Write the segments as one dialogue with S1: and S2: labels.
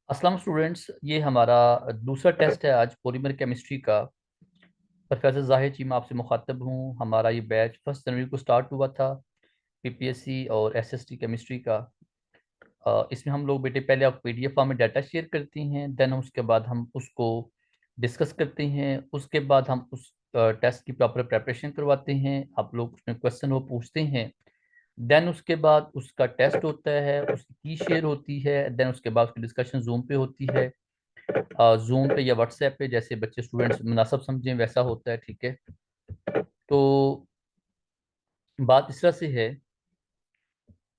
S1: अस्सलाम स्टूडेंट्स, ये हमारा दूसरा टेस्ट है आज पॉलीमर केमिस्ट्री का। प्रोफेसर जाहिद जी, मैं आपसे मुखातब हूँ। हमारा ये बैच 1 जनवरी को स्टार्ट हुआ था, पीपीएससी और एसएसटी केमिस्ट्री का। इसमें हम लोग बेटे पहले आप पीडीएफ फॉर्म में डाटा शेयर करते हैं, देन उसके बाद हम उसको डिस्कस करते हैं। उसके बाद हम उस टेस्ट की प्रॉपर प्रेपरेशन करवाते हैं। आप लोग उसमें क्वेश्चन वो पूछते हैं, देन उसके बाद उसका टेस्ट होता है, उसकी की शेयर होती है, देन उसके बाद उसकी डिस्कशन जूम पे होती है। जूम पे या व्हाट्सएप पे, जैसे बच्चे स्टूडेंट्स मुनासिब समझें वैसा होता है। ठीक है, तो बात इस तरह से है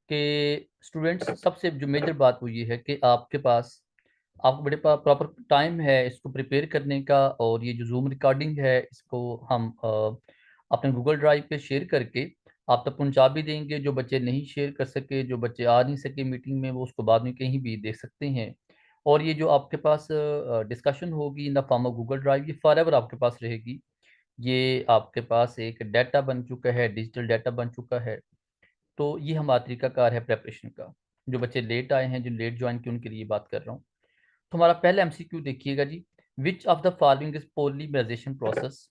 S1: कि स्टूडेंट्स, सबसे जो मेजर बात वो ये है कि आपको बड़े पास प्रॉपर टाइम है इसको प्रिपेयर करने का। और ये जो जूम रिकॉर्डिंग है इसको हम अपने गूगल ड्राइव पे शेयर करके आप तक पहुंचा भी देंगे। जो बच्चे नहीं शेयर कर सके, जो बच्चे आ नहीं सके मीटिंग में, वो उसको बाद में कहीं भी देख सकते हैं। और ये जो आपके पास डिस्कशन होगी इन the form of Google drive, ये फॉर एवर आपके पास रहेगी। ये आपके पास एक डाटा बन चुका है, डिजिटल डाटा बन चुका है। तो ये हमारा तरीकाकार है प्रेपरेशन का। जो बच्चे लेट आए हैं, जो लेट ज्वाइन किए, उनके लिए बात कर रहा हूँ। तो हमारा पहला एमसीक्यू देखिएगा जी। Which of the following is polymerization process.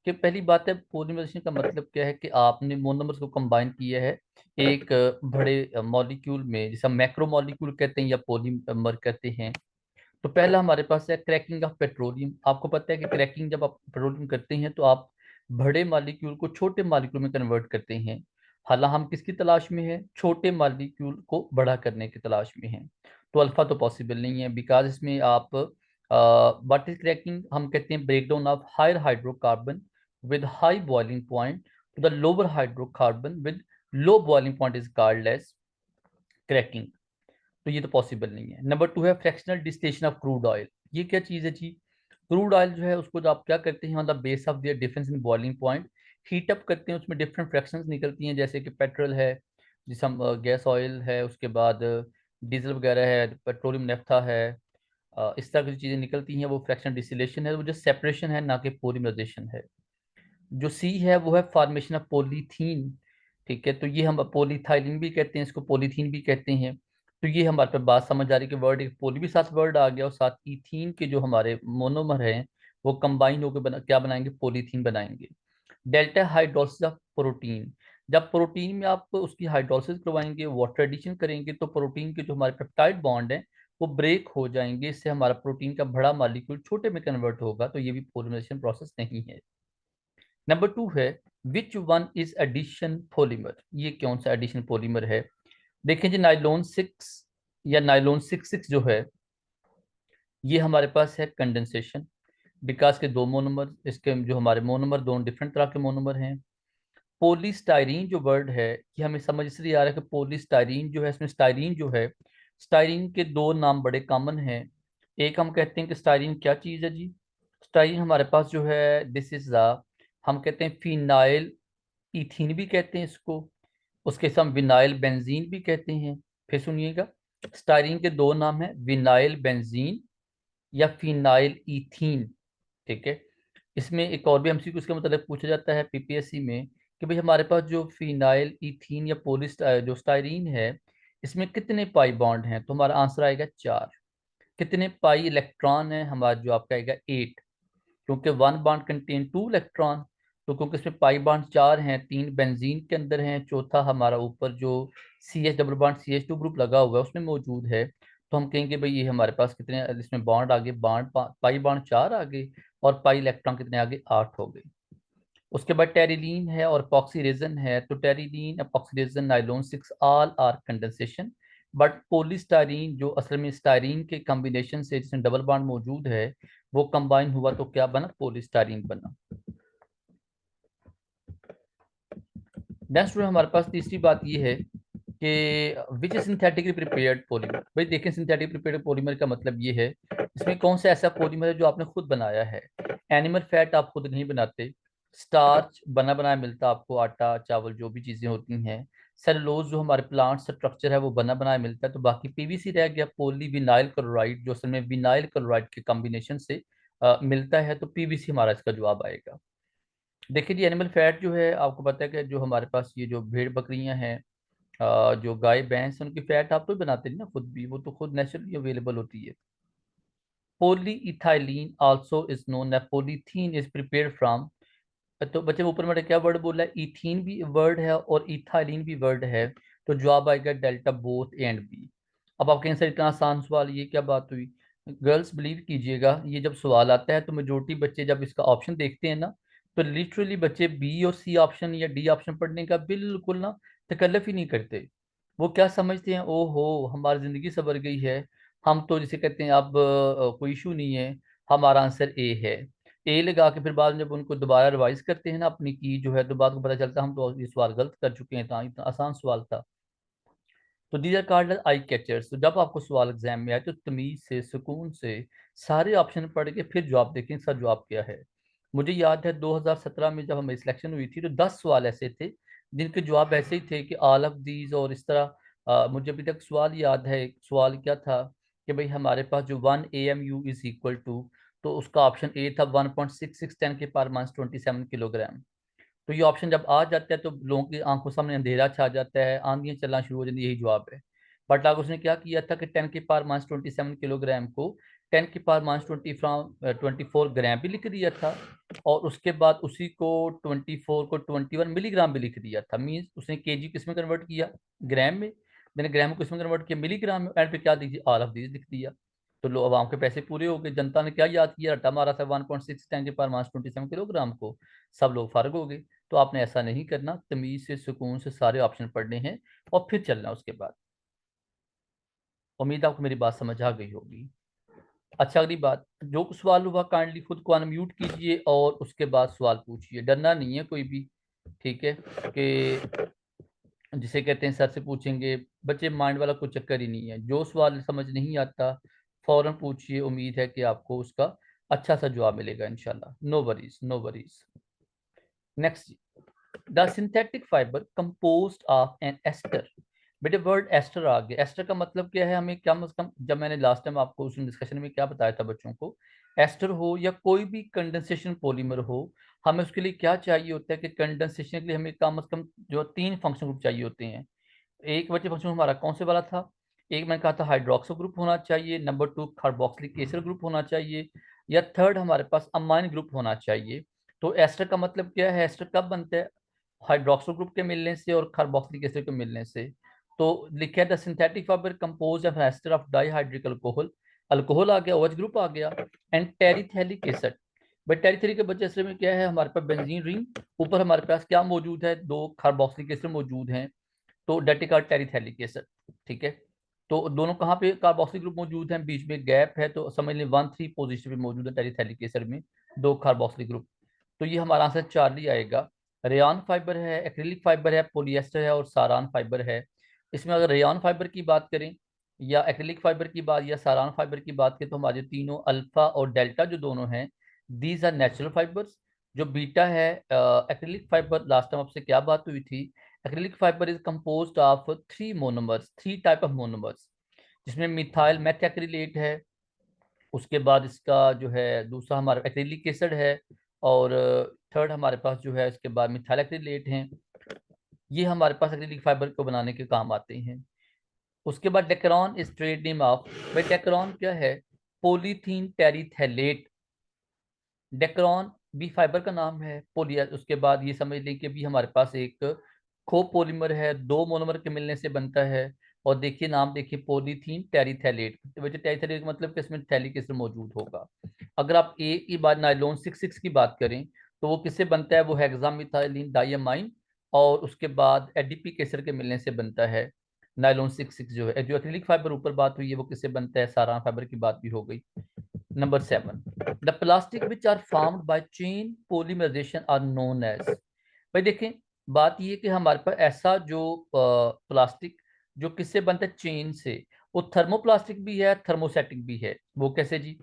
S1: कि पहली बात है, पॉलीमराइजेशन का मतलब क्या है कि आपने मोनोमर्स को कंबाइन किया है एक बड़े मॉलिक्यूल में, जिसे हम मैक्रो मॉलिक्यूल कहते हैं या पॉलीमर कहते हैं। तो पहला हमारे पास है क्रैकिंग ऑफ पेट्रोलियम। आपको पता है कि क्रैकिंग जब आप पेट्रोलियम करते हैं तो आप बड़े मॉलिक्यूल को छोटे मॉलिक्यूल में कन्वर्ट करते हैं। हालांकि हम किसकी तलाश में हैं? छोटे मॉलिक्यूल को बड़ा करने की तलाश में हैं। तो अल्फा तो पॉसिबल नहीं है, बिकॉज इसमें आप व्हाट इज क्रैकिंग, हम कहते हैं break down of higher hydrocarbon with high boiling point to the lower hydrocarbon with low boiling point is called as cracking. तो ये तो पॉसिबल नहीं है। नंबर टू है fractional distillation of crude oil. ये क्या चीज़ है जी? क्रूड ऑयल जो है उसको जो आप क्या करते हैं, on the base of their difference in boiling point heat up करते हैं, उसमें डिफरेंट फ्रैक्शंस निकलती हैं, जैसे कि पेट्रोल है, जिस हम गैस ऑयल है, उसके बाद डीजल वगैरह है, पेट्रोलियम नेफ्था है। इस तरह की चीज़ें निकलती हैं, वो फ्रैक्शनल डिस्टिलेशन है, वो जो सेपरेशन है, ना कि पॉलीमराइजेशन है। जो सी है वो है फॉर्मेशन ऑफ पॉलीथीन। ठीक है, तो ये हम पॉलीथाइलिन भी कहते हैं, इसको पॉलीथीन भी कहते हैं। तो ये हमारे पे बात समझ आ रही है कि वर्ड एक पोली भी साथ वर्ड आ गया, और साथ इथीन के जो हमारे मोनोमर हैं वो कंबाइन होकर क्या बनाएंगे? पॉलीथीन बनाएंगे। Delta hydrolysis of protein. जब प्रोटीन में आप उसकी हाइड्रोलिसिस करवाएंगे, वाटर एडिशन करेंगे, तो प्रोटीन के जो हमारे पेप्टाइड बॉन्ड हैं वो ब्रेक हो जाएंगे। इससे हमारा प्रोटीन का बड़ा मॉलिक्यूल छोटे में कन्वर्ट होगा। तो ये भी पॉलीमराइजेशन प्रोसेस नहीं है। नंबर टू है which one is addition polymer. ये कौन सा एडिशन पॉलीमर है? देखें जी, नाइलॉन 6 या नाइलॉन 6 जो है, ये हमारे पास है कंडेंसेशन। बिकॉज के दो मोनोमर, इसके जो हमारे मोनोमर दोनों डिफरेंट तरह के मोनोमर हैं। पोलीस्टाइरीन जो वर्ड है, ये हमें समझ इसलिए आ रहा है कि पोलीस्टाइरीन जो है, इसमें स्टाइरीन जो है, स्टाइरीन के दो नाम बड़े कॉमन हैं। एक हम कहते हैं कि स्टाइरीन क्या चीज़ है जी? स्टाइरीन हमारे पास जो है, दिस इज हम कहते हैं फिनाइल इथीन भी कहते हैं इसको। उसके साथ हम विनाइल बेंजीन भी कहते हैं। फिर सुनिएगा, स्टाइरीन के दो नाम हैं, विनाइल बेंजीन या फिनाइल इथीन। ठीक है, इसमें एक और भी एमसीक्यू इसका मतलब पूछा जाता है पीपीएससी में कि भाई हमारे पास जो फिनाइल इथीन या पोलिस्ट जो स्टाइरीन है, इसमें कितने पाई बॉन्ड हैं? तो हमारा आंसर आएगा 4। कितने पाई इलेक्ट्रॉन है? हमारा जो आपका आएगा 8, क्योंकि वन बॉन्ड कंटेन 2 इलेक्ट्रॉन। तो क्योंकि इसमें पाई बॉन्ड 4 हैं, 3 बेंजीन के अंदर हैं, चौथा हमारा ऊपर जो C H double bond CH2 group लगा हुआ है उसमें मौजूद है। तो हम कहेंगे भाई ये हमारे पास कितने इसमें बॉन्ड आगे, बॉन्ड पाई बॉन्ड 4 आगे, और पाई इलेक्ट्रॉन कितने आगे? 8 हो गए। उसके बाद टेरिलीन है और एपॉक्सी रेजन है। तो terylene, epoxy resin, nylon 6 all are condensation. But polystyrene जो असल में स्टाइरीन के कॉम्बिनेशन से जिसमें डबल बॉन्ड मौजूद है, वो कंबाइन हुआ तो क्या बना? पोलिस्टाइरीन बना। नेक्स्ट में हमारे पास तीसरी बात ये है कि विच सिंथेटिकली प्रिपेयर्ड पॉलीमर। भाई देखें, सिंथेटिक प्रिपेयर्ड पॉलीमर का मतलब ये है इसमें कौन सा ऐसा पॉलीमर है जो आपने खुद बनाया है। एनिमल फैट आप खुद नहीं बनाते। स्टार्च बना बनाया मिलता है आपको, आटा चावल जो भी चीजें होती हैं। सेलुलोज जो हमारे प्लांट स्ट्रक्चर है वो बना बनाया मिलता है। तो बाकी पीवीसी रह गया, पॉली विनाइल क्लोराइड, जो असल में विनाइल क्लोराइड के कॉम्बिनेशन से मिलता है। तो पीवीसी हमारा इसका जवाब आएगा। देखिए जी, एनिमल फैट जो है, आपको पता है कि जो हमारे पास ये जो भेड़ बकरियां हैं, जो गाय भैंस उनकी फैट आप तो बनाते नहीं ना खुद भी, वो तो खुद नेचुरली अवेलेबल होती है। Polyethylene also is known, polythene is prepared from, तो बच्चे ऊपर मैंने क्या वर्ड बोला है, इथीन भी वर्ड है और इथाइलिन भी वर्ड है, तो जवाब आएगा delta both A and B. अब आप कहेंगे सर इतना आसान सवाल, ये क्या बात हुई? गर्ल्स बिलीव कीजिएगा, ये जब सवाल आता है तो मेजोरिटी बच्चे जब इसका ऑप्शन देखते हैं ना, तो लिटरली बच्चे बी और सी ऑप्शन या डी ऑप्शन पढ़ने का बिल्कुल ना तकल्लुफ ही नहीं करते। वो क्या समझते हैं, ओहो हमारी जिंदगी सवर गई है, हम तो जिसे कहते हैं अब कोई इशू नहीं है, हमारा आंसर ए है। ए लगा के फिर बाद में जब उनको दोबारा रिवाइज करते हैं ना अपनी की जो है, तो बाद को पता चलता है हम तो ये सवाल गलत कर चुके हैं, इतना आसान सवाल था। तो these are called eye catchers. तो जब आपको सवाल एग्जाम में आए तो तमीज से, सुकून से सारे ऑप्शन पढ़ के फिर जवाब देखें सर जवाब क्या है। मुझे याद है 2017 में जब हमारी सिलेक्शन हुई थी तो 10 सवाल ऐसे थे जिनके जवाब ऐसे ही थे कि ऑल ऑफ दीज और इस तरह। मुझे अभी तक सवाल याद है, एक सवाल क्या था कि भाई हमारे पास जो 1 AMU इज इक्वल टू, तो उसका ऑप्शन ए था 1.66 10 के पावर माइनस 27 किलोग्राम। तो ये ऑप्शन जब आ जाता है तो लोगों की आंखों सामने अंधेरा छा जाता है, आंधियां चलना शुरू हो जाती है, यही जवाब है। बट अगर उसने क्या किया था कि 10 के पावर माइनस 27 किलोग्राम को 10 के पावर माइनस 24 ग्राम भी लिख दिया था, और उसके बाद उसी को 24 को 21 मिलीग्राम भी लिख दिया था। मीन्स उसने केजी किस में कन्वर्ट किया, ग्राम में। मैंने ग्राम को किस में कन्वर्ट किया, मिलीग्राम में, एंड पे क्या दीजिए ऑल ऑफ दीज लिख दिया। तो लो अवाम के पैसे पूरे हो गए, जनता ने क्या याद किया, रट्टा मारा था 1.6 10 के पावर माइनस 27 किलोग्राम को, सब लोग फारग हो गए। तो आपने ऐसा नहीं करना, तमीज से सुकून से सारे ऑप्शन पढ़ने हैं और फिर चलना उसके बाद। उम्मीद आपको मेरी बात समझ आ गई होगी। अच्छा अगली बात, जो सवाल हुआ काइंडली खुद को अनम्यूट कीजिए और उसके बाद सवाल पूछिए, डरना नहीं है कोई भी। ठीक है कि जिसे कहते हैं सर से पूछेंगे, बच्चे माइंड वाला कोई चक्कर ही नहीं है, जो सवाल समझ नहीं आता फौरन पूछिए, उम्मीद है कि आपको उसका अच्छा सा जवाब मिलेगा इंशाल्लाह। No worries, no worries. Next, the synthetic fibre composed of an ester. बेटे वर्ड एस्टर आ गया, एस्टर का मतलब क्या है, हमें क्या मतलब, जब मैंने लास्ट टाइम आपको उस डिस्कशन में क्या बताया था बच्चों को, एस्टर हो या कोई भी कंडेंसेशन पॉलीमर हो, हमें उसके लिए क्या चाहिए होता है कि कंडेंसेशन के लिए हमें कम से कम जो 3 फंक्शन ग्रुप चाहिए होते हैं। एक बच्चे फंक्शन हमारा कौन से वाला था, एक मैंने कहा था हाइड्रोक्सो ग्रुप होना चाहिए, नंबर 2 कार्बोक्सिलिक एसिड ग्रुप होना चाहिए, या थर्ड हमारे पास अमाइन ग्रुप होना चाहिए। तो एस्टर का मतलब क्या है, एस्टर कब बनता है, हाइड्रोक्सो ग्रुप के मिलने से और कार्बोक्सिलिक एसिड के मिलने से। तो लिखा है the synthetic fibre compose of ester of dihydric alcohol, alcohol आ गया, OH ग्रुप आ गया, and terephthalic acid. But terephthalic के वजह से में क्या है, हमारे पास बेंजीन रिंग, ऊपर हमारे पास क्या मौजूद है, 2 कार्बोक्सिलिक एसिड मौजूद हैं, तो डेटिका टेरिथेलिक एसिड। ठीक है, तो दोनों कहाँ पे कार्बोक्सिल ग्रुप मौजूद हैं, बीच में गैप है, तो समझ लें 1 3 पोजिशन पे मौजूद है टेरिथेलिक एसिड में 2 कार्बोक्सिल ग्रुप। तो ये हमारा आंसर चार्ली आएगा। रेयन फाइबर है, एक्रिलिक फाइबर है, पोलिएस्टर है और सारान फाइबर है। इसमें अगर रेयन फाइबर की बात करें या एक्रिलिक फाइबर की बात या सारान फाइबर की बात करें, तो हमारे तीनों अल्फा और डेल्टा जो दोनों हैं, दीज आर नेचुरल फाइबर्स। जो बीटा है एक्रिलिक फाइबर, लास्ट टाइम आपसे क्या बात हुई थी, acrylic fibre is composed of 3 monomers, 3 type of monomers, जिसमें मिथाइल मेथैक्रिलेट है, उसके बाद इसका जो है दूसरा हमारा एक्रिलिक एसिड है, और थर्ड हमारे पास जो है इसके बाद मिथाइल एक्रिलेट हैं। ये हमारे पास एक्रिलिक फाइबर को बनाने के काम आते हैं। उसके बाद Dacron is trade name of, भाई डेक्रान क्या है, पॉलीथीन टेरिथेलेट। डेक्रान भी फाइबर का नाम है, पोलिया, उसके बाद ये समझ लें कि भी हमारे पास एक को पॉलीमर है, 2 मोनोमर के मिलने से बनता है। और देखिए नाम देखिए, पॉलीथीन टेरिथेलेट, तो वैसे टेरिथेलेट का मतलब कि इसमें थैलिक एसिड मौजूद होगा। अगर आप ए की बात, नाइलॉन 66 की बात करें, तो वो किससे बनता है, वो हेक्सामिथाइलिन डाइअमाइन, और उसके बाद एडीपी एसिड के मिलने से बनता है। नाइलॉन 66 जो है, जो एक्रिलिक फाइबर ऊपर बात हुई है, वो किससे बनता है, सारान फाइबर की बात भी हो गई। Number 7, the plastic which are formed by chain polymerisation are known as. भाई देखें, बात ये कि हमारे पास ऐसा जो प्लास्टिक जो किससे बनता है, चेन से, वो थर्मोप्लास्टिक भी है, थर्मोसेटिक भी है। वो कैसे जी,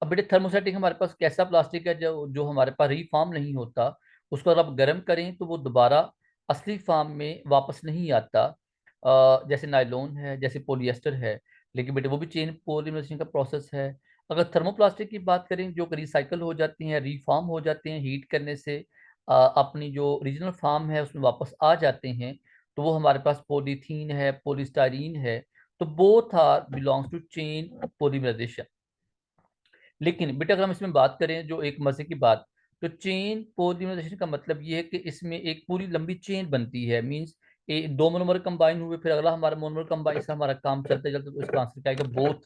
S1: अब बेटे थर्मोसेटिक हमारे पास कैसा प्लास्टिक है जो जो हमारे पास रीफॉर्म नहीं होता, उसको अगर आप गर्म करें तो वो दोबारा असली फॉर्म में वापस नहीं आता। जैसे नायलॉन है, जैसे पोलिएस्टर है, लेकिन बेटे वो भी चेन पॉलीमराइजेशन का प्रोसेस है। अगर थर्मोप्लास्टिक की बात करें, जो रिसाइकल हो जाती हैं, रीफॉर्म हो जाते हैं हीट करने से, अपनी जो ओरिजिनल फॉर्म है उसमें वापस आ जाते हैं, तो वो हमारे पास पॉलीथीन है, पॉलीस्टाइरीन है। तो both are belongs to chain polymerisation. लेकिन बेटा अगर हम इसमें बात करें जो एक मजे की बात, तो चेन पॉलीमराइजेशन का मतलब ये है कि इसमें एक पूरी लंबी चेन बनती है। मींस दो मोनोमर कंबाइन हुए, फिर अगला हमारा मोनोमर कंबाइन से हमारा काम चलते चलते, तो इसका आंसर क्या आएगा? Both.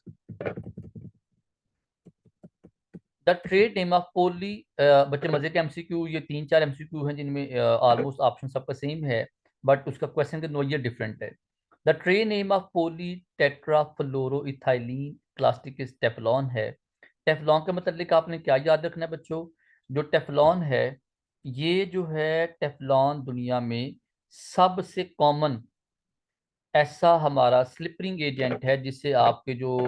S1: The trade name of poly, बच्चे मजे के एमसीक्यू, ये तीन चार एमसीक्यू हैं जिनमें ऑलमोस्ट ऑप्शन सबका सेम है, बट उसका क्वेश्चन का नोइयर डिफरेंट है। The trade name of poly tetrafluoroethylene plastic is Teflon है। टेफलॉन का मतलब आपने क्या याद रखना है बच्चों? जो टेफलॉन है, ये जो है टेफलॉन दुनिया में सबसे कॉमन ऐसा हमारा स्लिपरिंग एजेंट है, जिससे आपके जो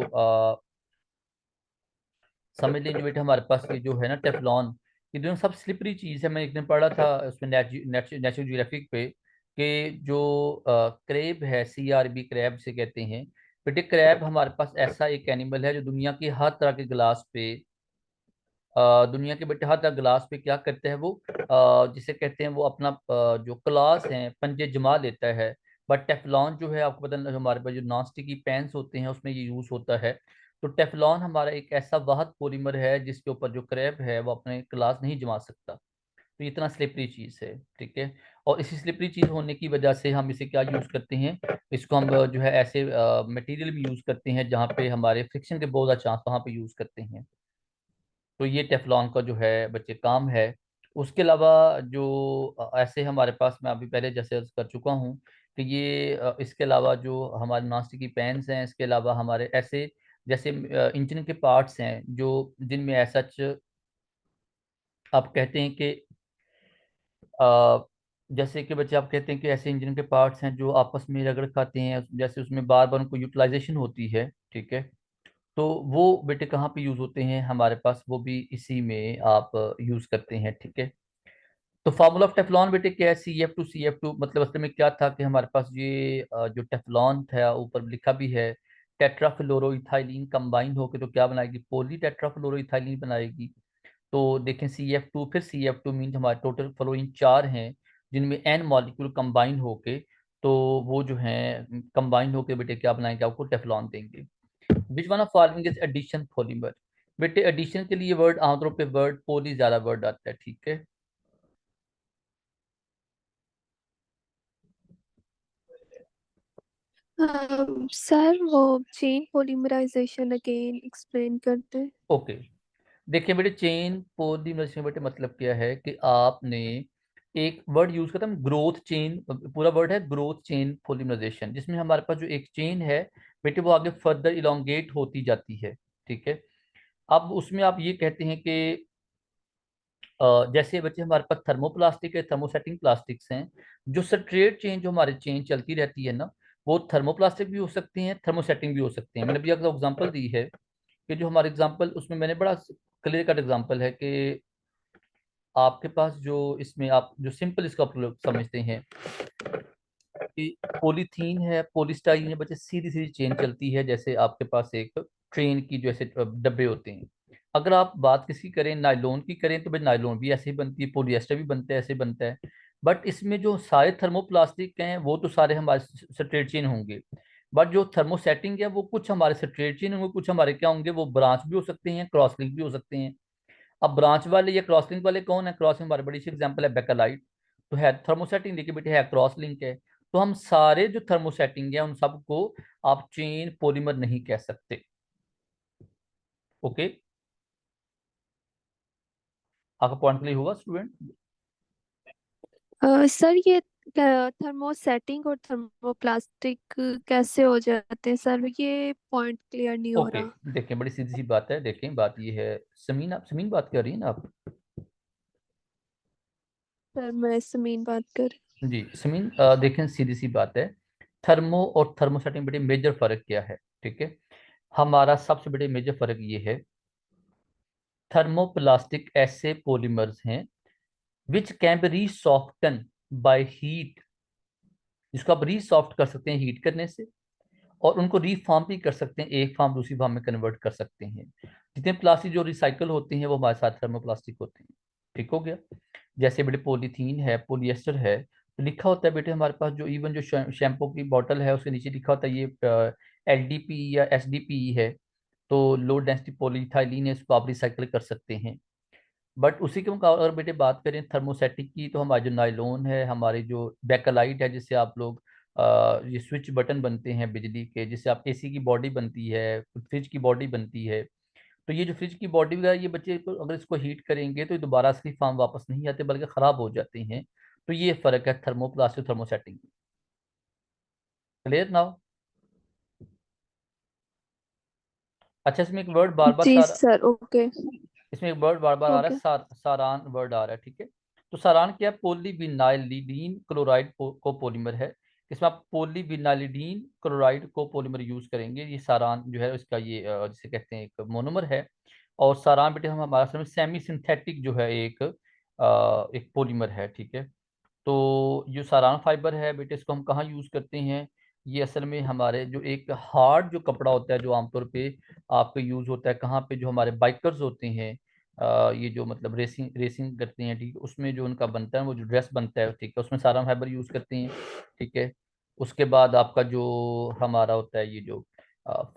S1: समझ लीजिए बेटा हमारे पास ये जो है ना टेफलॉन, ये दोनों सब स्लिपरी चीज है। मैं एक दिन पढ़ा था उसमें नेशनल ज्योग्राफिक पे कि जो क्रेब है, CRB क्रैब से कहते हैं बेटे। क्रैब हमारे पास ऐसा एक एनिमल है जो दुनिया की हर तरह के ग्लास पे, दुनिया के बेटे हर तरह ग्लास पे क्या करते हैं वो, जिसे कहते हैं वो अपना जो क्लास है पंजे जमा लेता है। बट टेफलॉन जो है आपको पता है, हमारे पास जो नॉन स्टिकी पैंस होते हैं उसमें ये यूज होता है। तो टेफलॉन हमारा एक ऐसा वाहद पॉलीमर है जिसके ऊपर जो क्रैब है वो अपने क्लास नहीं जमा सकता। तो ये इतना स्लिपरी चीज है, ठीक है। और इसी स्लिपरी चीज होने की वजह से हम इसे क्या यूज करते हैं, इसको हम जो है ऐसे मटेरियल भी यूज करते हैं जहाँ पे हमारे फ्रिक्शन के बहुत ज़्यादा चांस, वहाँ पे यूज करते हैं। तो ये टेफ्लॉन का जो है बच्चे काम है। उसके अलावा जो ऐसे हमारे पास, मैं अभी पहले जैसे अर्ज कर चुका हूँ कि ये इसके अलावा जो हमारे नॉनस्टिक की पैन्स हैं, इसके अलावा हमारे ऐसे जैसे इंजन के पार्ट्स हैं जो जिनमें ऐसा आप कहते हैं कि अ, जैसे कि बच्चे आप कहते हैं कि ऐसे इंजन के पार्ट्स हैं जो आपस में रगड़ खाते हैं, जैसे उसमें बार बार उनको यूटिलाइजेशन होती है, ठीक है। तो वो बेटे कहाँ पे यूज होते हैं हमारे पास? वो भी इसी में आप यूज करते हैं, ठीक है। तो फार्मूला ऑफ टेफ्लॉन बेटे क्या है? CF2 मतलब असल में क्या था कि हमारे पास ये जो टेफ्लॉन था ऊपर लिखा भी है, टेट्राफ्लोरोइथाइलीन कंबाइन होकर तो क्या बनाएगी? पॉली टेट्राफ्लोरोइथाइलीन बनाएगी। तो देखें CF2 फिर CF2 मीन हमारे टोटल फ्लोरीन चार हैं, जिनमें N मॉलिक्यूल कंबाइन होके, तो वो जो है कंबाइन होके बेटे क्या बनाएंगे? आपको टेफ्लॉन देंगे। Which one of following is addition polymer? बेटे एडिशन के लिए वर्ड आमतौर पे वर्ड पोली ज्यादा वर्ड आता है, ठीक है।
S2: सर वो चेन पॉलीमराइजेशन अगेन एक्सप्लेन करते हैं।
S1: ओके, देखिए बेटे चेन पॉलीमराइजेशन बेटे मतलब क्या है कि आपने एक वर्ड यूज करता है ग्रोथ चेन, पूरा वर्ड है ग्रोथ चेन पॉलीमराइजेशन, जिसमें हमारे पास जो एक चेन है बेटे वो आगे फर्दर इलोंगेट होती जाती है, ठीक है। अब उसमें आप ये कहते हैं कि जैसे बच्चे हमारे पास थर्मोप्लास्टिक है, थर्मोसेटिंग प्लास्टिक्स हैं। जो स्ट्रेट चेन जो हमारे चेन चलती रहती है ना, वो थर्मोप्लास्टिक भी हो सकती हैं, थर्मोसेटिंग भी हो सकते हैं। मैंने भी अगर एग्जांपल दी है कि जो हमारे एग्जांपल उसमें मैंने बड़ा क्लियर कट एग्जांपल है कि आपके पास जो इसमें आप जो सिंपल इसका प्रयोग समझते हैं कि पॉलीथीन है, पॉलीस्टाइरीन है, बच्चे सीधी सीधी चेन चलती है, जैसे आपके पास एक ट्रेन की जैसे डब्बे होते हैं। अगर आप बात किसी करें नायलॉन की करें तो भाई नायलॉन भी ऐसे ही बनती है, पॉलिएस्टर भी बनता है, ऐसे ही बनता है। बट इसमें जो सारे थर्मोप्लास्टिक हैं वो तो सारे हमारे स्ट्रेट चेन होंगे। बट जो थर्मोसेटिंग है वो कुछ हमारे स्ट्रेट चेन होंगे, कुछ हमारे क्या होंगे, वो ब्रांच भी हो सकते हैं, क्रॉस लिंक भी हो सकते हैं। अब ब्रांच वाले या क्रॉस लिंक वाले कौन है? क्रॉस लिंक हमारी बड़ी सी एग्जांपल है बेकालाइट, तो है थर्मोसेटिंग, देखिए बेटे है क्रॉस लिंक है। तो हम सारे जो थर्मोसेटिंग है उन सबको आप चेन पॉलीमर नहीं कह सकते। ओके, आपका पॉइंट क्लियर होगा स्टूडेंट?
S2: सर ये थर्मोसेटिंग और थर्मोप्लास्टिक कैसे हो जाते हैं सर, ये पॉइंट क्लियर नहीं हो
S1: ओके,
S2: रहा।
S1: देखें बड़ी सीधी सी बात है। देखें बात ये है, समीन, आप समीन बात कर रही है ना आप?
S2: सर मैं समीन बात कर।
S1: जी समीन, देखें सीधी सी बात है। थर्मो और थर्मोसेटिंग बड़े मेजर फर्क क्या है, ठीक है। हमारा सबसे बड़े मेजर फर्क ये है, थर्मोप्लास्टिक ऐसे पॉलीमर्स हैं which can be resoften by heat, जिसको आप रीसॉफ्ट कर सकते हैं हीट करने से, और उनको रीफॉर्म भी कर सकते हैं, एक फॉर्म दूसरी फॉर्म में कन्वर्ट कर सकते हैं। जितने प्लास्टिक जो रिसाइकल होते हैं वो हमारे साथ थर्मोप्लास्टिक होते हैं, ठीक हो गया। जैसे बड़े पॉलीथीन है, पोलिएस्टर है, लिखा होता है बेटे हमारे पास, जो इवन जो शैम्पू की बॉटल है उसके नीचे लिखा होता है ये LDPE या SDPE है, तो लो डेंसिटी पॉलीइथाइलीन है, इसको आप रिसाइकल कर सकते हैं। बट उसी के मुकाबले अगर बेटे बात करें थर्मोसेटिक की, तो हमारे जो नायलॉन है, हमारे जो बैकलाइट है, जिससे आप लोग ये स्विच बटन बनते हैं बिजली के, जिससे आप AC की बॉडी बनती है, फ्रिज की बॉडी बनती है, तो ये जो फ्रिज की बॉडी वगैरह, ये बच्चे अगर इसको हीट करेंगे तो ये दोबारा असली फॉर्म वापस नहीं आते बल्कि खराब हो जाते हैं। तो ये फर्क है थर्मोप्लास्टिक थर्मोसेटिंग में। Clear now? अच्छा, इसमें एक वर्ड बार बार
S2: जी
S1: सारा,
S2: सर, ओके।
S1: इसमें एक वर्ड बार बार आ रहा
S2: ओके।
S1: है, सारान वर्ड आ रहा है, ठीक है। तो सारान क्या है? पॉलीविनाइलिडीन क्लोराइड को पॉलीमर है। इसमें आप पॉलीविनाइलिडीन क्लोराइड को पॉलीमर यूज करेंगे। ये सारान जो है इसका ये जिसे कहते हैं एक मोनोमर है। और सारान बेटे हम हमारा समय सेमी सिंथेटिक जो है एक पॉलीमर है, ठीक है। तो जो सारान फाइबर है बेटे, इसको हम कहाँ यूज करते हैं? ये असल में हमारे जो एक हार्ड जो कपड़ा होता है, जो आमतौर पे आपका यूज होता है कहाँ पे, जो हमारे बाइकर्स होते हैं, ये जो मतलब रेसिंग रेसिंग करते हैं, ठीक है, उसमें जो उनका बनता है वो जो ड्रेस बनता है, ठीक है, उसमें सारान फाइबर यूज करते हैं, ठीक है। उसके बाद आपका जो हमारा होता है ये जो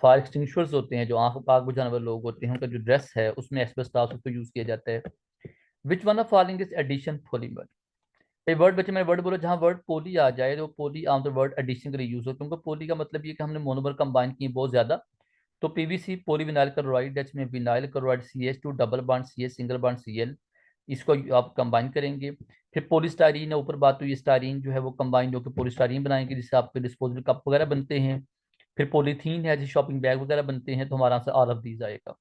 S1: फायर एक्सटिंग्विशर्स होते हैं, जो आग आग बुझाने वाले लोग होते हैं, उनका जो ड्रेस है उसमें एस्बेस्टॉस को यूज किया जाता है। Which one of following is addition polymer? ये वर्ड बच्चे, मैंने वर्ड बोला जहाँ वर्ड पोली आ जाए, तो पोली आमतौर वर्ड एडिशन के लिए यूज होता है, क्योंकि पोली का मतलब ये कि हमने मोनोमर कंबाइन किए बहुत ज्यादा। तो PVC पॉलीविनाइल क्लोराइड, एच में vinyl chloride CH2 double bond CH single bond Cl, इसको आप कंबाइन करेंगे। फिर पॉलीस्टाइरीन है, ऊपर बात हुई स्टाइरीन जो है वो कंबाइन होकर पॉलीस्टाइरीन बनाएंगे, जिससे आपके डिस्पोजल कप वगैरह बनते हैं। फिर पॉलीथीन है, जिससे शॉपिंग बैग वगैरह बनते हैं। तो हमारा आंसर ऑल ऑफ दीज आएगा।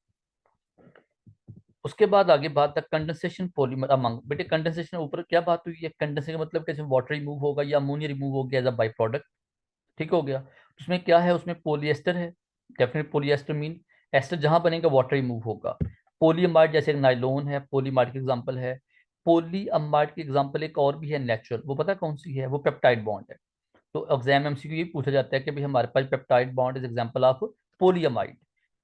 S1: उसके बाद आगे बात है कंडेंसेशन पॉलीमर अमंग। बेटे कंडेंसेशन ऊपर क्या बात हुई है? कंडेंसेशन का मतलब कैसे वाटर रिमूव होगा या अमोनिया रिमूव हो गया एज अ बाई प्रोडक्ट, ठीक हो गया। उसमें क्या है? उसमें पोलिएस्टर है, डेफिनेट पोलिएस्टर मीन एस्टर जहां बनेगा वाटर रिमूव होगा। पोलीअमाइड जैसे नाइलोन है, पोलीमाइड की एग्जांपल है। पोलीअमाइड की एग्जांपल एक और भी है नेचुरल, वो पता कौन सी है? वो पेप्टाइड बॉन्ड है। तो एग्जाम MCQ ये पूछा जाता है कि भाई हमारे पास peptide bond is example of polyamide.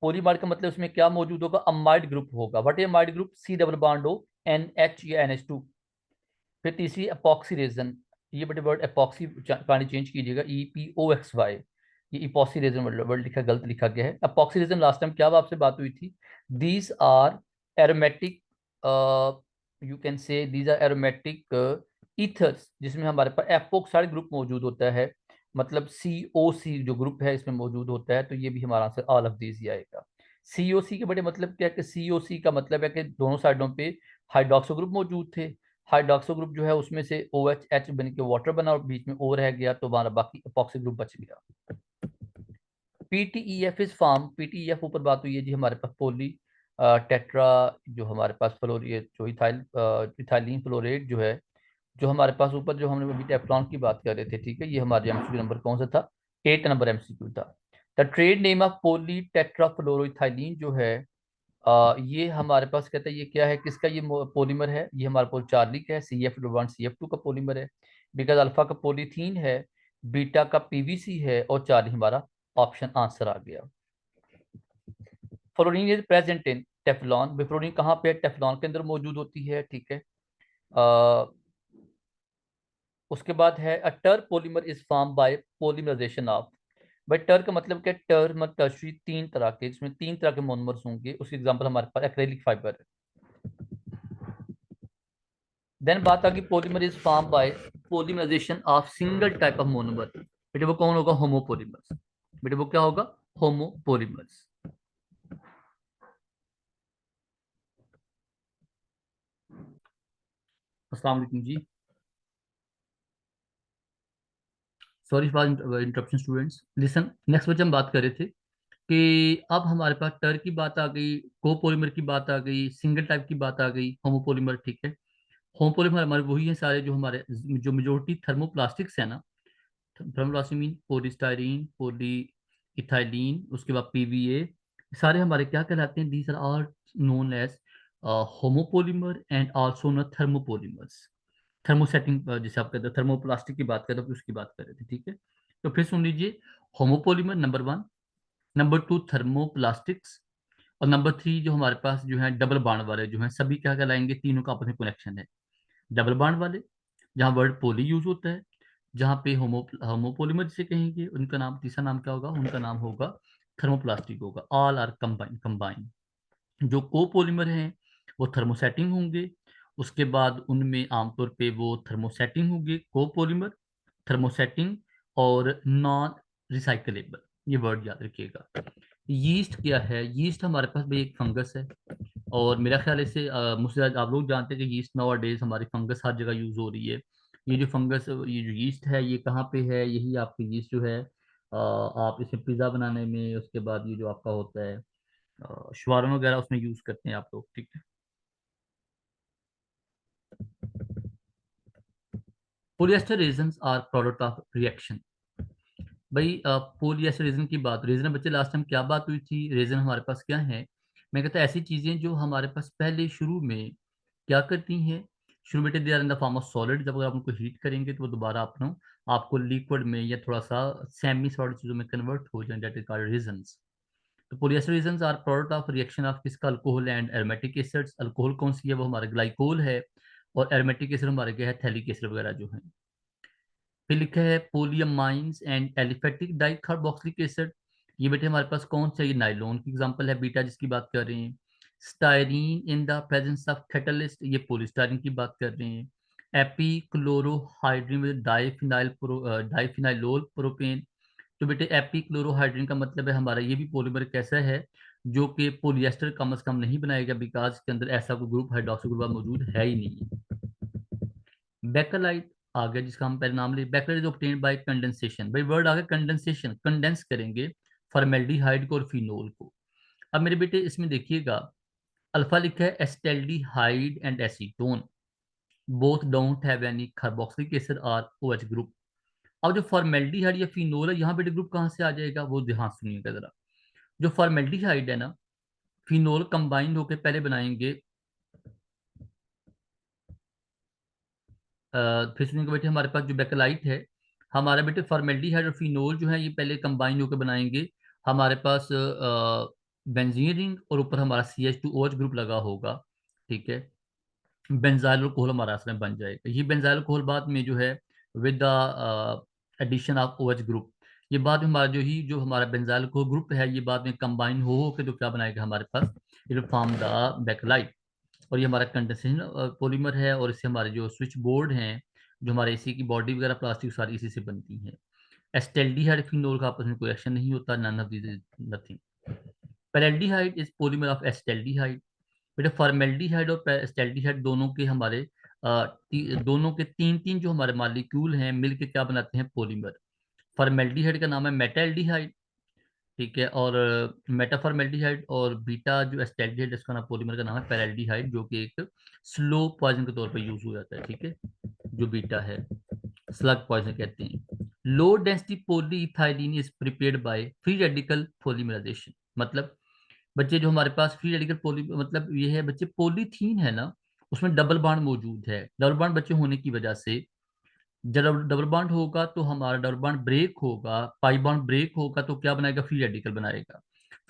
S1: Polyamide का मतलब उसमें क्या मौजूद होगा? अमाइड ग्रुप होगा। What is amide group? C double bond हो NH या NH2। फिर तीसरी एपॉक्सी रेजन, ये बड़े वर्ड एपॉक्सी पानी चेंज कीजिएगा, EPOXY, ये इपॉक्सी रेजन वर्ड लिखा गलत लिखा गया है। एपॉक्सी रेजन लास्ट टाइम क्या आपसे बात हुई थी? These are aromatic, you can say these are aromatic ethers, जिसमें हमारे पास एपोक्साइड ग्रुप मौजूद होता है, मतलब COC जो ग्रुप है इसमें मौजूद होता है। तो ये भी हमारा आंसर ऑल ऑफ दीज ही आएगा। COC के बड़े मतलब क्या है कि COC का मतलब है कि दोनों साइडों पे हाइड्रोक्सो ग्रुप मौजूद थे। हाइड्रोक्सो ग्रुप जो है उसमें से OH बन के वाटर बना और बीच में O रह गया, तो हमारा बाकी एपॉक्सी ग्रुप बच गया। PTEF इज फॉर्म, PTEF ऊपर बात हुई है जी, हमारे पास पोली टेट्रा, जो हमारे पास फ्लोरिएट जो इथाइलिन फ्लोरेट जो है, जो हमारे पास ऊपर जो हमने अभी टेफ्लॉन की बात कर रहे थे, ठीक है, ये हमारे MCQ नंबर कौन सा था? 8 नंबर MCQ था। द ट्रेड नेम ऑफ पोली टेट्राफ्लोरोइथाइलिन जो है, ये हमारे पास कहते हैं ये क्या है, किसका ये पॉलीमर है? ये हमारे पास चार्लिक है, CF1 CF2 का पॉलीमर है। बिकॉज अल्फा का पॉलीथीन है, बीटा का PVC है, और चार्ली हमारा ऑप्शन आंसर आ गया। Fluorine is present in Teflon. Fluorine कहाँ पे है? टेफ्लॉन के अंदर मौजूद होती है, ठीक है। अ, उसके बाद है अ टर polymer is form by polymerisation of. भाई टर का मतलब क्या? टर मतलब टर्शरी, तीन तरह के, इसमें तीन तरह के मोनोमर्स होंगे। उसकी एग्जांपल हमारे पास एक्रेलिक फाइबर है। देन बात आ गई polymer is form by polymerisation of single type of monomer. बेटे वो कौन होगा? होमोपॉलीमर्स। बेटे वो क्या होगा? होमोपॉलीमर्स। अस्सलाम वालेकुम जी, sorry for interruption students, listen. Next बच्चे हम बात कर रहे थे कि अब हमारे पास टर की बात आ गई, कोपॉलीमर की बात आ गई, सिंगल टाइप की बात आ गई, होमोपॉलीमर, ठीक है। होमोपॉलीमर हमारे वही है सारे जो हमारे जो मेजोरिटी थर्मोप्लास्टिक्स है ना। Thermoplastic mean polystyrene, poly ethylene, उसके बाद PVA, सारे हमारे क्या कहलाते हैं? These are all known as homopolymer and also न थर्मोपॉलीमर्स। थर्मोसेटिंग जैसे आप कहते हैं, थर्मोप्लास्टिक की बात करें तो उसकी बात कर रहे थे, ठीक है। तो फिर सुन लीजिए, होमोपॉलीमर नंबर 1, नंबर 2 थर्मोप्लास्टिक्स, और नंबर 3 जो हमारे पास जो है डबल बॉन्ड वाले जो हैं, सभी क्या कहलाएंगे? तीनों का आपस में कनेक्शन है। डबल बॉन्ड वाले जहाँ वर्ड पोली यूज होता है, जहाँ पे होमोपोलिमर जिसे कहेंगे, उनका नाम, तीसरा नाम क्या होगा, उनका नाम होगा थर्मोप्लास्टिक होगा। All are combine. जो कोपोलिमर हैं वो थर्मोसेटिंग होंगे। उसके बाद उनमें आमतौर पे वो थर्मोसेटिंग होंगे, कोपोलिमर, थर्मोसेटिंग और नॉन रिसाइकलेबल। ये वर्ड याद रखिएगा। यीस्ट क्या है? यीस्ट हमारे पास भाई एक फंगस है, और मेरा ख्याल है इसे मुझसे ज़्यादा आप लोग जानते हैं कि यीस्ट नाउ डेज हमारी फंगस हर जगह यूज हो रही है। ये जो फंगस, ये जो यीस्ट है, ये कहाँ पे है? यही आपकी यीस्ट जो है, आप इसे पिज़्ज़ा बनाने में, उसके बाद ये जो आपका होता है शवारम वगैरह, उसमें यूज करते हैं आप लोग, ठीक है। Polyester resins are product of reaction. भाई पोलिएस्टर रेजन की बात, रेजन बच्चे लास्ट टाइम क्या बात हुई थी? रेजन हमारे पास क्या है? मैं कहता ऐसी चीजें जो हमारे पास पहले शुरू में क्या करती हैं, शुरू में they are in the form of solid, जब अगर आप उनको हीट करेंगे तो वो दोबारा अपना आपको लिक्विड में या थोड़ा सा सेमी सॉलिड चीजों में कन्वर्ट हो जाए, दैट इज कॉल्ड रेजन्स। तो polyester resins are product of reaction of किसका? Alcohol and aromatic acids. Alcohol कौन सी है? वो हमारा ग्लाइकोल है, और एरोमेटिक एसिड हमारे क्या है? थैलिक एसिड वगैरह जो है। फिर लिखा है पोलियमाइंस एंड एलिफेटिक डाइकार्बोक्सिलिक एसिड। ये बेटे हमारे पास कौन सा? ये नाइलॉन की एग्जांपल है, बीटा जिसकी बात कर रहे हैं। Styrene in the presence of catalyst, ये पोलिस्टायरीन की बात कर रहे हैं। एपीक्लोरोहाइड्रिन विद डाइफिनाइलोल प्रोपेन। तो बेटे एपीक्लोरोहाइड्रिन का मतलब है हमारा ये भी पॉलीमर कैसा है, जो कि पोलिएस्टर कम से कम नहीं बनाएगा, बिकॉज के अंदर ऐसा कोई ग्रुप हाइड्रोक्सी ग्रुप मौजूद है ही नहीं। बेकलाइट आ गया, जिसका हम पहले नाम ले, Bakelite is obtained by condensation. भाई वर्ड आ गया कंडेंसेशन, कंडेंस करेंगे फॉर्मेल्डिहाइड को और फिनोल को। अब मेरे बेटे इसमें देखिएगा, अल्फा लिखा है acetaldehyde and acetone, both don't have any carboxylic acid और OH ग्रुप। अब जो फॉर्मेल्डिहाइड या फिनोल है, यहाँ बेटे ग्रुप कहाँ से आ जाएगा? वो ध्यान सुनिएगा जरा। जो फॉर्मेल्डिहाइड है ना, फिनोल कंबाइंड होकर पहले बनाएंगे, फिर सुनिएगा बेटे, हमारे पास जो बेकलाइट है, हमारा बेटे फॉर्मेल्डिहाइड और फिनोल जो है ये पहले कंबाइन होकर बनाएंगे। हमारे पास बेंजीन रिंग और ऊपर हमारा CH2OH ग्रुप लगा होगा, ठीक है। बेंजाइल अल्कोहल हमारा इसमें बन जाएगा। ये बेंजाइल अल्कोहल बाद में जो है with the addition of OH group, ये बाद में हमारा जो हमारा बेंजाइल अल्कोहल ग्रुप है, ये बाद में कंबाइन हो के तो क्या बनाएगा हमारे पास? It will form the Bakelite. और ये हमारा कंडेंसेशन पॉलीमर है, और इससे हमारे जो स्विच बोर्ड हैं, जो हमारे एसी की बॉडी वगैरह प्लास्टिक सारी इसी से बनती हैं। एस्टेल्डिहाइड फिनोल का आपस में कोई एक्शन नहीं होता, none of this is nothing. Paraldehyde is polymer of acetaldehyde. बेटा फॉर्मेल्डिहाइड और एस्टेल्डिहाइड दोनों के हमारे दोनों के तीन तीन जो हमारे मॉलिक्यूल हैं मिलके क्या बनाते हैं? पॉलीमर। फॉर्मेल्डिहाइड का नाम है मेटाल्डिहाइड, ठीक है, और मेटाफॉर्मेल्डिहाइड, और बीटा जो एस्टेल्डिहाइड इसका नाम पॉलीमर का नाम है पेराल्डिहाइड, जो कि एक स्लो पॉइजन के तौर पर यूज हो जाता है, ठीक है। जो बीटा है, स्लग पॉइजन कहते हैं। Low density polyethylene is prepared by free radical polymerisation. मतलब बच्चे जो हमारे पास फ्री रेडिकल पॉली, मतलब ये है बच्चे, पॉलीथीन है ना, उसमें डबल बॉन्ड मौजूद है। डबल बॉन्ड बच्चे होने की वजह से, जब डबल बॉन्ड होगा तो हमारा डबल बॉन्ड ब्रेक होगा, पाई बॉन्ड ब्रेक होगा तो क्या बनाएगा? फ्री रेडिकल बनाएगा।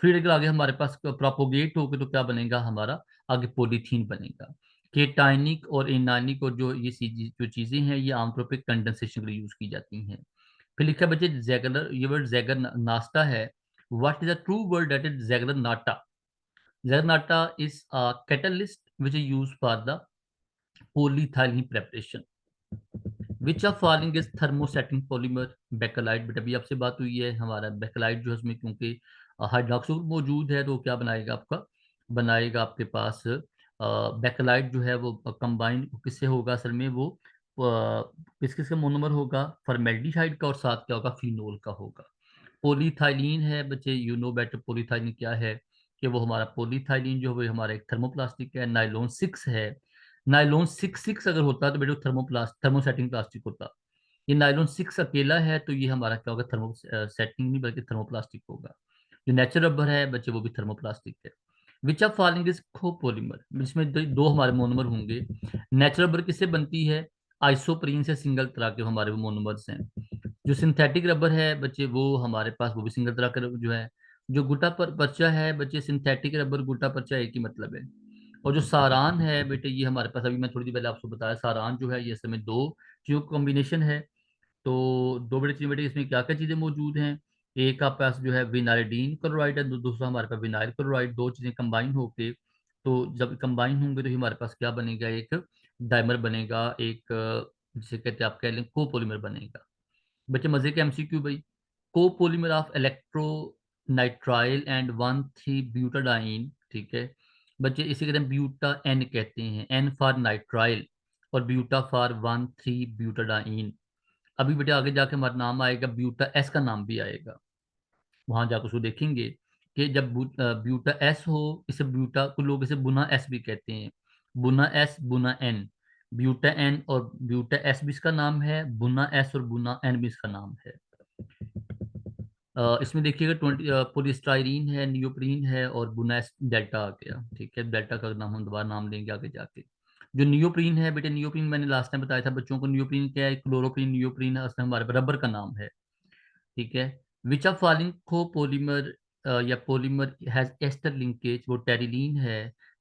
S1: फ्री रेडिकल आगे हमारे पास प्रोपोगेट होगा तो क्या बनेगा हमारा? आगे पॉलीथीन बनेगा। केटाइनिक और एनानिक और जो जो चीजें हैं, ये आमतौर पर कंडेंसेशन के लिए यूज की जाती हैं। फिर लिखा है बच्चे जैगलर, ये वर्ड जैगर नास्टा है। What is the true word? That is Ziegler Natta. Ziegler Natta is a catalyst which is use for the polyethylene preparation. Which of following is thermosetting polymer? Bakelite. बेटा अभी आपसे बात हुई है, हमारा Bakelite जो है उसमें क्योंकि हाइड्रोक्सो ग्रुप मौजूद है, तो क्या बनाएगा आपका? बनाएगा आपके पास बेकलाइट जो है वो कंबाइन किससे होगा? असल में वो किस किस का मोनोमर होगा? फॉर्मेल्डिहाइड का, और साथ क्या होगा? फिनोल का होगा। पोलीथाइलीन है बच्चे, यू नो बेटर पोलीथाइलीन क्या है, कि वो हमारा पोलीथाइलीन जो है हमारा एक थर्मोप्लास्टिक है। नाइलॉन 6 है। नाइलॉन 6 अगर होता तो बेटा थर्मोसेटिंग प्लास्टिक होता। ये नाइलॉन 6 अकेला है, तो ये हमारा क्या होगा? थर्मोसेटिंग नहीं बल्कि थर्मोप्लास्टिक होगा। जो नेचुरल रबर है बच्चे, वो भी थर्मोप्लास्टिक है। Which of following is copolymer? इसमें दो हमारे मोनोमर होंगे। नेचुरल रबर किससे बनती है? आइसोप्रीन से, सिंगल तरह के हमारे वो मोनोमर्स हैं। जो सिंथेटिक रबर है बच्चे, वो हमारे पास वो भी सिंगल तरह का जो है। जो गुटा पर पर्चा है बच्चे, सिंथेटिक रबर गुटा पर्चा एक ही मतलब है। और जो सारान है बेटे, ये हमारे पास अभी मैं थोड़ी देर पहले आपको बताया, सारान जो है ये समय दो चीजों का कॉम्बिनेशन है। तो दो बड़े चीजें बेटे इसमें क्या क्या चीजें मौजूद हैं। एक आपके पास जो है विनाइलिडीन क्लोराइड है, दूसरा हमारे पास विनाइल क्लोराइड। दो चीजें कंबाइन होके, तो जब कंबाइन होंगे तो हमारे पास क्या बनेगा, एक डाइमर बनेगा, एक जिसे कहते हैं आप कह लें कोपोलीमर बनेगा। बच्चे मजे के एमसीक्यू भाई। Copolymer of electro nitrile and 1,3 butadiene, ठीक है बच्चे, इसे कहते हैं ब्यूटा एन कहते हैं, एन फॉर नाइट्राइल और ब्यूटा फॉर 1,3 ब्यूटाडाइन। अभी बेटे आगे जाके हमारा नाम आएगा ब्यूटा एस का नाम भी आएगा, वहां जाकर उसको देखेंगे कि जब ब्यूटा एस हो, इसे ब्यूटा को लोग इसे बुना एस भी कहते हैं, बुना एस बुना एन। ब्यूटा एन और ब्यूटा एस भी इसका नाम है, बुना एस और बुना एन भी इसका नाम है। इसमें देखिएगा 20 पोलिस्टाइरीन है, नियोप्रीन है और बुनास डेल्टा आ गया, ठीक है। डेल्टा का नाम हम दोबारा नाम लेंगे आगे जाके। जो नियोप्रीन है बेटे, नियोप्रीन मैंने लास्ट टाइम बताया था बच्चों को, नियोप्रीन क्या है, क्लोरोप्रीन नियोप्रीन है, असल में हमारे रबर का नाम है, ठीक है। विच ऑफ फॉलोइंग कोपोलीमर या पॉलीमर हैज एस्टर लिंकेज, वो टेरिलीन है।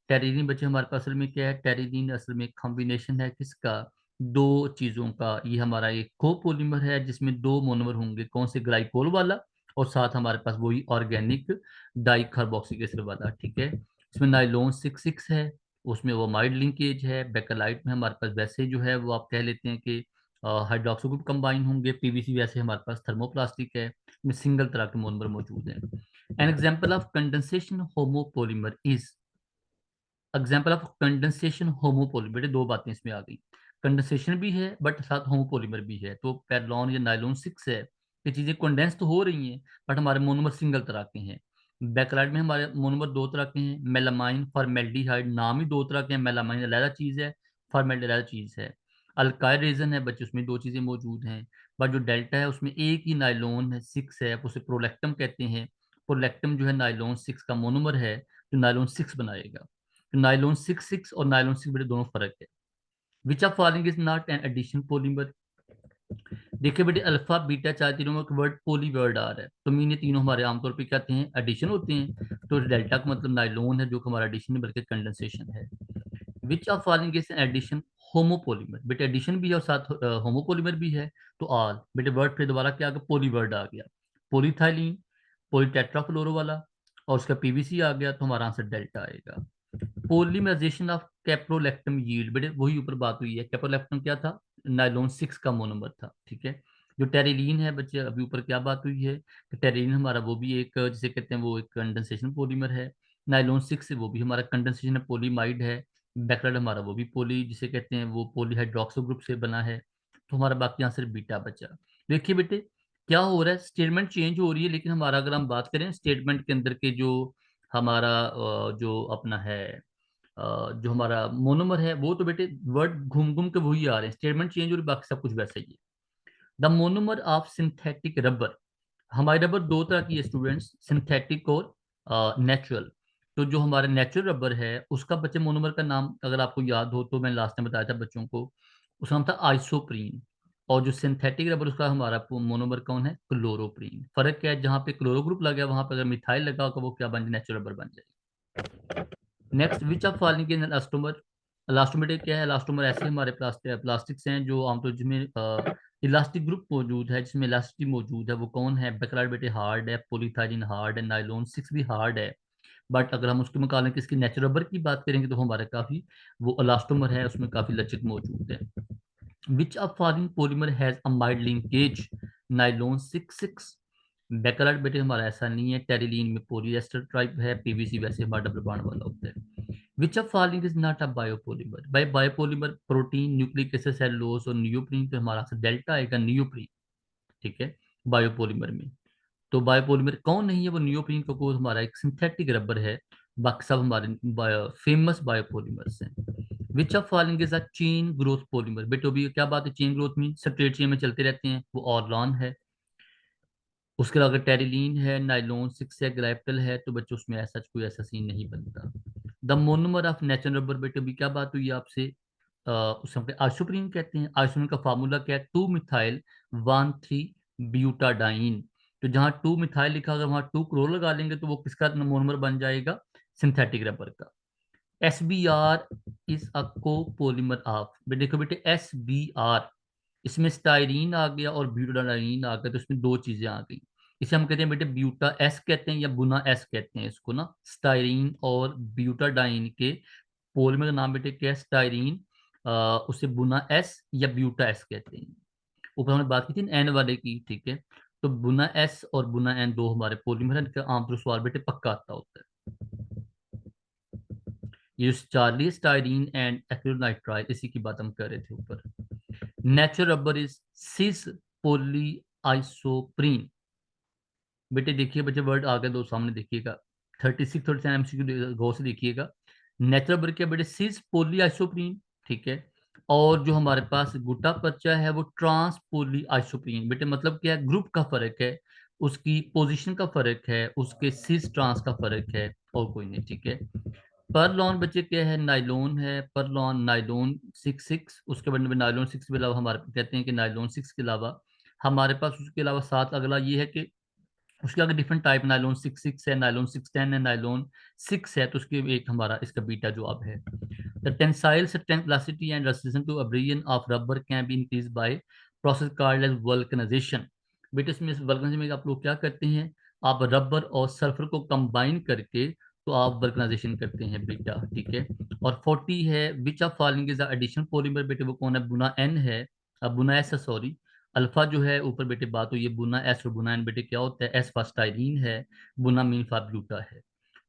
S1: टेरिलीन बच्चे हमारे पास असल में क्या है, टेरिलीन असल में कॉम्बिनेशन है किसका, दो चीजों का। ये हमारा एक कोपोलीमर है जिसमें दो मोनोमर होंगे, कौन से, ग्लाइकोल वाला और साथ हमारे पास वही ऑर्गेनिक डाइकार्बोक्सिलिक एसिड वाला, ठीक है। इसमें नाइलॉन 6 है, उसमें वो माइड लिंकेज है। बेकेलाइट में हमारे पास वैसे जो है वो आप कह लेते हैं कि हाइड्रोक्सो ग्रुप कंबाइन होंगे। पीवीसी वैसे हमारे पास थर्मोप्लास्टिक है, में सिंगल तरह के मोनोमर मौजूद हैं। An example of condensation homopolymer is, example of condensation homopolymer, बेटे दो बातें इसमें आ गई, कंडेंसेशन भी है बट साथ होमोपॉलीमर भी है। तो पेरलॉन या नाइलॉन 6 है, ये चीजें कंडेंस तो हो रही हैं बट हमारे मोनोमर सिंगल तरह के हैं। बैकलाइट में हमारे मोनोमर दो तरह के हैं, मेलामाइन फॉर्मेल्डिहाइड, नाम ही दो तरह के हैं, मेलामाइन अलग चीज है, फॉर्मेल्डिहाइड अलग चीज है। अल्काइल रेजन है बच्चे, उसमें दो चीजें मौजूद हैं, बट जो डेल्टा है उसमें एक ही नाइलॉन 6 है, उसे प्रोलेक्टम कहते हैं। प्रोलेक्टम जो है नाइलॉन 6 का मोनोमर है, जो नाइलॉन 6 बनाएगा। नाइलॉन 6 और नाइलॉन 6 बड़े दोनों फर्क है। Which of following is not an addition polymer. देखिए बेटे अल्फा बीटा चार तीनों में वर्ड पोली वर्ड आ रहा है, तो मीन ये तीनों हमारे आमतौर पे क्या आते हैं, एडिशन होते हैं। तो डेल्टा का मतलब नाइलॉन है जो कि हमारा एडिशन है बल्कि कंडेंसेशन है। Which of following is an addition homopolymer, बेटे एडिशन भी है और साथ होमोपोलीमर भी है। तो ऑल बेटे वर्ड फिर दोबारा क्या आ गया, पोली वर्ड आ गया, पोलीथाइलीन, पोलीटेट्राफ्लोरो वाला, और उसका पीवीसी आ गया, तो हमारा आंसर डेल्टा आएगा। पॉलीमराइजेशन ऑफ कैप्रोलैक्टम यील्ड, बेटे वही ऊपर बात हुई है, कैप्रोलैक्टम क्या था, नाइलॉन 6 का मोनोमर था, ठीक है। जो टेरिलीन है बच्चे, अभी ऊपर क्या बात हुई है कि टेरिलीन हमारा वो भी एक जिसे कहते हैं वो एक कंडेंसेशन पॉलीमर है। नाइलॉन 6 से वो भी हमारा कंडेंसेशन पॉलीमाइड है। बैकलाइट हमारा वो भी पोली जिसे कहते हैं वो पोलीहाइड्रोक्सो ग्रुप से बना है। तो हमारा बाकी आंसर बीटा बचा। देखिए बेटे क्या हो रहा है, स्टेटमेंट चेंज हो रही है, लेकिन हमारा अगर हम बात करें स्टेटमेंट के अंदर के जो हमारा जो अपना है जो हमारा मोनोमर है, वो तो बेटे वर्ड घूम घूम के वही आ रहे हैं, स्टेटमेंट चेंज हो रही, बाकी सब कुछ वैसा ही है। The monomer of synthetic rubber, हमारी रबर दो तरह की है स्टूडेंट्स, सिंथेटिक और नेचुरल। तो जो हमारा नेचुरल रबर है उसका बच्चे मोनोमर का नाम अगर आपको याद हो तो मैंने लास्ट टाइम बताया था बच्चों को, उसका नाम था आइसोप्रीन। और जो सिंथेटिक रबर उसका हमारा मोनोमर कौन है, क्लोरोप्रीन। फर्क क्या है, जहाँ पे क्लोरो ग्रुप लगा वहां पे अगर मिथाइल लगा होगा वो क्या बन जाए, नेचुरल रबर बन जाए। Next which of following is elastomer, elastomer क्या है, इलास्टोमर ऐसे हमारे प्लास्टिक्स हैं जो आमतौर जिसमें इलास्टिक ग्रुप मौजूद है, जिसमें इलास्टिसिटी मौजूद है, वो कौन है, बेकलाइट बेटे हार्ड है, पॉलीथाइलिन हार्ड है, नाइलॉन 6 भी हार्ड है। बट अगर हम उसके मुकाबले किसकी नेचुरल रबर की बात करेंगे तो हमारे काफी वो इलास्टोमर है, उसमें काफी लचक मौजूद है। Which of following polymer has a mild linkage, nylon 6 Bakelite बेटे हमारा ऐसा नहीं है, टेरिलीन में पॉलीएस्टर टाइप है, पीवीसी वैसे हमारा डबल बॉन्ड वाला होता है। Which of following is not a biopolymer, by biopolymer protein nucleic acid cellulose और नियोप्रीन, तो हमारा आंसर डेल्टा आएगा, नियोप्रीन, ठीक है। बायोपॉलीमर में तो बायोपॉलीमर कौन नहीं है, वो नियोप्रीन का कोर्स हमारा एक सिंथेटिक रबर है, बाकी सब हमारे फेमस बायोपॉलीमर्स हैं। विच of following is a chain growth polymer, बेटो भी क्या बात है, चेन ग्रोथ में स्ट्रेट चेन में चलते रहते हैं, वो ऑर्लॉन है। उसके अलावा टेरिलीन है, नाइलॉन 6 है, ग्लाइप्टल है, तो बच्चों उसमें ऐसा कोई ऐसा सीन नहीं बनता। The monomer of natural rubber, बेटे भी क्या बात हुई आपसे, उसे आइसोप्रीन कहते हैं। आइसोप्रीन का फार्मूला क्या है, 2 मिथाइल 1,3 ब्यूटाडाइन। तो जहाँ 2 मिथाइल लिखा होगा वहां 2 क्रो लगा लेंगे तो वो किसका मोनोमर बन जाएगा, सिंथेटिक रबर का। S B R is a copolymer of, देखो बेटे एस बी आर इसमें स्टाइरीन आ गया और ब्यूटाडाइन आ गया, तो इसमें दो चीजें आ गई। इसे हम कहते हैं बेटे ब्यूटा एस कहते हैं या बुना एस कहते हैं इसको ना, स्टाइरीन और ब्यूटाडाइन के पॉलीमर का नाम बेटे क्या है, स्टाइरीन। उसे बुना एस या ब्यूटा एस कहते हैं। ऊपर हमने बात की थी एन वाले की, ठीक है। तो बुना एस और बुना एन दो हमारे पॉलीमर है, इनका आमतौर सवाल बेटे पक्का आता होता है। ये चार्ली स्टाइरीन एंड एक्रिलोनाइट्राइल, इसी की बात हम कर रहे थे ऊपर। Natural rubber is cis poly isoprene. बेटे देखिए बच्चे वर्ड आ गए दो सामने देखिएगा, 36 37 एमसीक्यू गौर से देखिएगा। नेचुरल रबर क्या बेटे, सिस पोली आइसोप्रीन, ठीक है। और जो हमारे पास गुटा पर्चा है वो ट्रांस पोली आइसोप्रीन। बेटे मतलब क्या है, ग्रुप का फर्क है, उसकी पोजीशन का फर्क है, उसके सिस ट्रांस का फर्क है, और कोई नहीं, ठीक है। परलॉन बच्चे क्या है, नाइलॉन है, परलॉन नाइलॉन 66। उसके बाद में नाइलॉन 6 के अलावा हमारे कहते हैं कि नाइलॉन 6 के अलावा हमारे पास उसके अलावा साथ अगला ये है कि उसके आगे डिफरेंट टाइप, नाइलॉन 66 है, नाइलॉन 610 है, नाइलॉन 6 है, तो उसके एक हमारा इसका बीटा जो अब है। The tensile strength plasticity and resistance to abrasion of rubber can be increase by process called as vulcanisation. बेटे इसमें वल्कनाइजेशन में आप लोग क्या करते हैं, आप रबर और सल्फर को कंबाइन करके तो आप वल्कनाइजेशन करते हैं बेटा, ठीक है। और 40 है, which of following is the additional polymer, बेटे वो कौन है, बुना एन है, बुना एस है सॉरी। अल्फा जो है ऊपर बेटे बात हुई है, बुना एस और बुना एन बेटे क्या होता है, एस फास्टाइरीन है, बुना मीन फाब्यूटा है।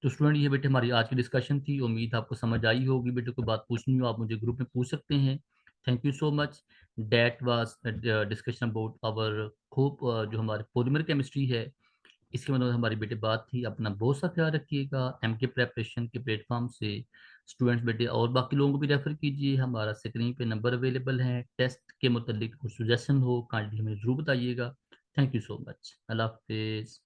S1: तो स्टूडेंट ये बेटे हमारी आज की डिस्कशन थी, उम्मीद आपको समझ आई होगी। बेटे कोई बात पूछनी हो आप मुझे ग्रुप में पूछ सकते हैं। Thank you so much. That was discussion about our hope, जो हमारे पॉलीमर केमिस्ट्री है इसके मतलब हमारी बेटे बात थी। अपना बहुत सा ख्याल रखिएगा, एम के प्रेपरेशन के प्लेटफॉर्म से स्टूडेंट्स बेटे और बाकी लोगों को भी रेफर कीजिए, हमारा स्क्रीन पे नंबर अवेलेबल है। टेस्ट के मुतालिक कुछ सुजेशन हो काइंडली हमें जरूर बताइएगा। थैंक यू सो मच, अल्लाह हाफिज़।